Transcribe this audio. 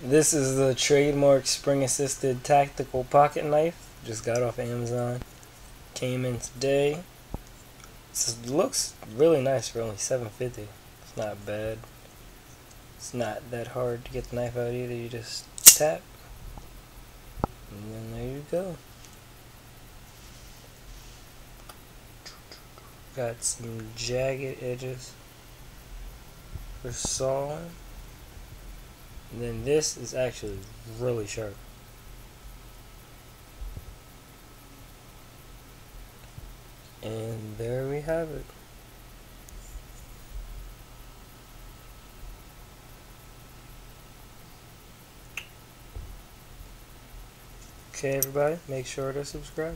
This is the Trademark spring assisted tactical pocket knife. Just got off Amazon. Came in today. It looks really nice for only $7.50. It's not bad. It's not that hard to get the knife out either. You just tap. And then there you go. Got some jagged edges for sawing. And then this is actually really sharp. And there we have it. Okay, everybody, make sure to subscribe.